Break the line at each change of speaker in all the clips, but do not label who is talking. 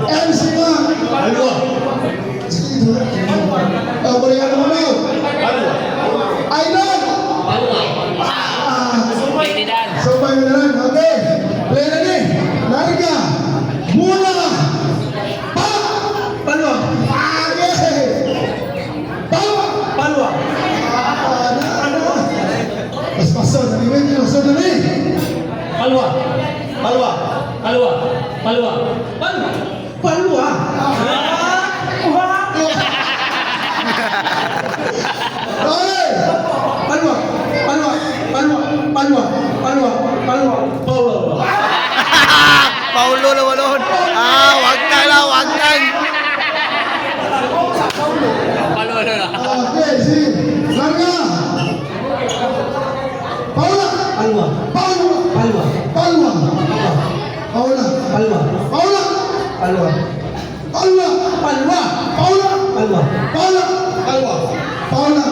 MC nga.
Palwa.
Sige, Koreano mo na. Idol. Sumpay mo na lang. Okay. Play na din. Larga. Mula.
Palwa.
Okay. Palwa.
Palwa.
Mas pasok. Naliwin niyo. Pasok na rin.
Palwa. Palwa. Palwa. Palwa. Palwa. Palwa.
Okay.
Palwa. Palwa. Palwa. Palwa. Palwa. Palwa. Palwa.
Paulo na walon. Wag kang lang, wag kang. Palwa na.
Okay. Sige. Larga. Paula.
Palwa.
Paula.
Palwa.
Palwa. Paula.
Palwa.
Paula.
Palwa.
Paula.
Palwa.
Paula.
Palwa.
Paula.
Palwa.
Paula.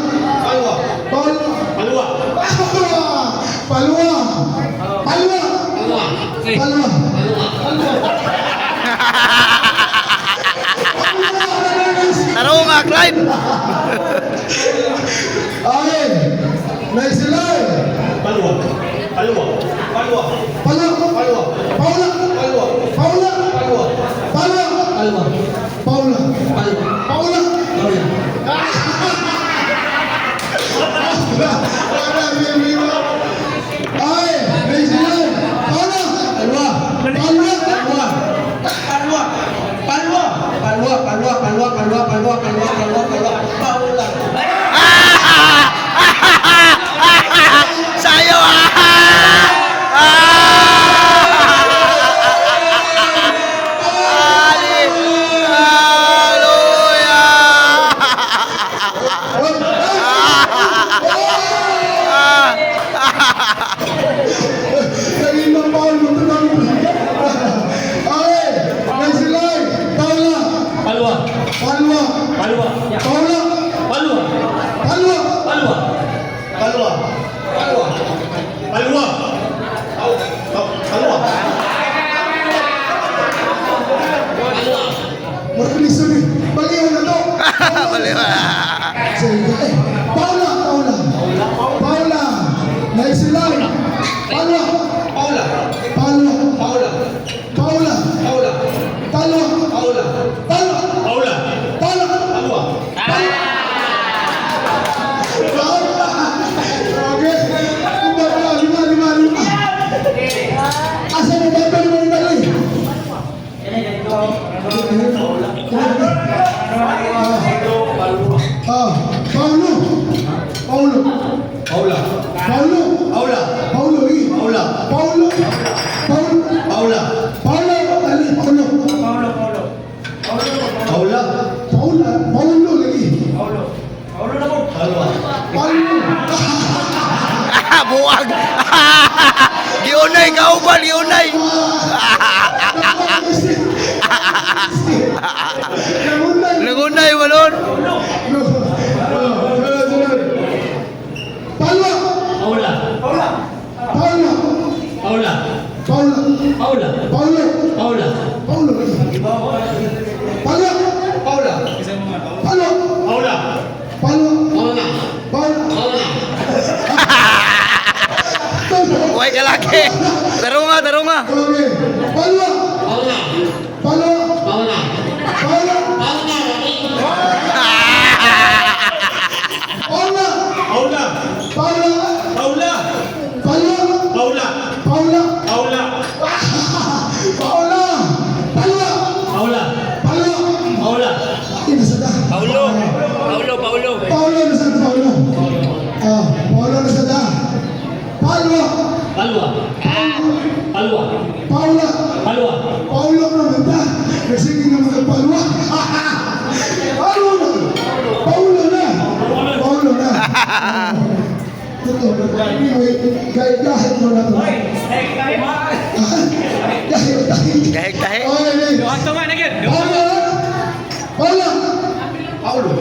Palwa.
Paula.
Palwa.
Palwa. Palwa. Palwa.
Taro nga, Clyde.
Okay. Next line.
Palwa. Palwa. Palwa.
Palwa.
Palwa.
Paula.
Palwa.
Paula.
Palwa.
Palwa.
Palwa.
Paula.
Palwa.
Paula. Ay, next line. Paula.
Palwa.
Paula.
Palwa. Palwa. Palwa. Palwa. Palwa. Palwa. Palwa. Palwa. Palwa. Palwa. Palwa. Paula.
Sayo
Naging ng Paul, magtatang okay, next line. Paula.
Palwa.
Palwa.
Palwa.
Paula.
Palwa.
Palwa.
Palwa. Palwa. Palwa. Palwa. Palwa.
Mabilis yun eh. Baliw na to.
Baliw.
Sige. Paula. Paula. Paula. Next line. Paula.
Paula.
Paula.
Paula.
Paula.
Paula.
Paula.
Paula.
Paula.
Paula.
Paula.
Palwa.
Okay. Lima. Asa mo ba lima? Paulo. Paulo.
Paula.
Paulo.
Paula.
Paulo lagi.
Paula.
Paulo. Paulo.
Paula.
Paulo. Dali. Paulo.
Paula.
Paula. Paulo lagi.
Palwa.
Paulo.
Buwag. Giunay, kauban, giunay. Nagunay, walon.
Paula.
Paula.
Paula.
Paula.
Paula.
Paula.
Paulo.
Paula.
Paulo lagi. Paula.
Paula.
Paula.
Paula.
Paula.
Paula.
Paula.
Buhay ka laki. Taro nga.
Okay. Paula.
Paula.
Paula.
Paula.
Paula. Paula.
Paula.
Paula.
Paula.
Paula.
Paula.
Paula.
Paula.
Paula. Paula.
Paula.
Paula.
Paula.
Ay, nasada.
Paulo.
Paula nasada. Paula. Paula nasada. Paula.
Palwa. Palwa.
Paula.
Palwa.
Paula naman ta. Kasi hindi naman ang Paula. Paula na. Paula na. Paula na. Ito. Anyway, kahit mo na ito.
Kahit.
Okay, Paula. Paula.
Paulo.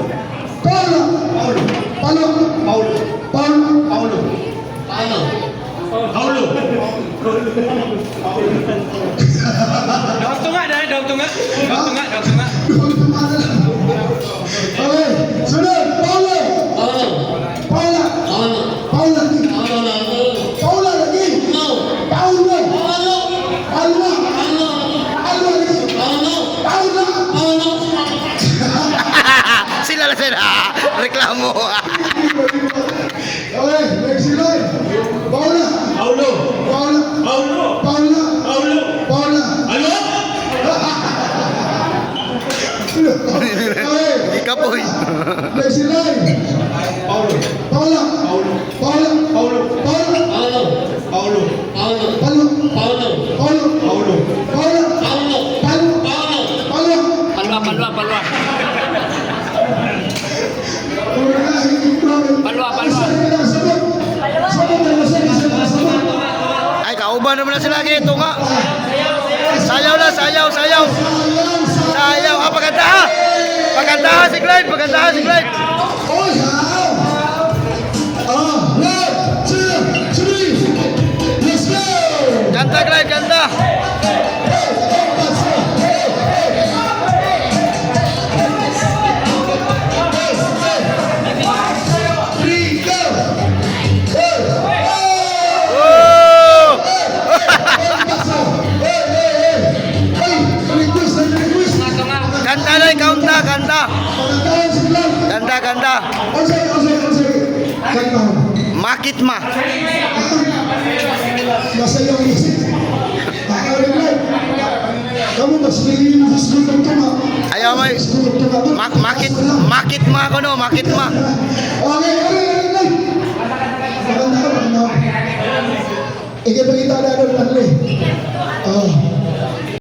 Paula.
Paulo.
Paula.
Paulo.
Paula.
Paulo. Paulo. Paulo.
Dawag tunga.
sila. Reklamo.
Okay, next in line. Paula.
Paulo.
Paula.
Paulo.
Paula.
Paulo.
Paula.
Ano?
Okay,
Ikapoy.
next in line.
Paulo.
Paula.
Paulo.
Paula.
Paulo.
Paula.
Paulo. Paulo. Paulo.
Paulo.
Paulo.
Paulo.
Paulo.
Paula.
Paulo.
Paulo.
Paulo.
Paula.
Palwa. Palwa.
Ay, kauban naman na sila. Ito nga. Sayaw na, sayaw. Sayaw. Ah, pagandaha. Pagandaha si Clyde.
Oh, yeah. 1, 2, 3. Let's go.
Kanta, Clyde, kanta. Oh! Kanta na, kanta. Kanta. Makit ma.
Masaya ang isip. Kamu mas naging mas lutong tuma.
Ayaw mo. Makit ma ako no, makit ma.
Okay. Maganda ka. Ikipagkita na doon, Manli.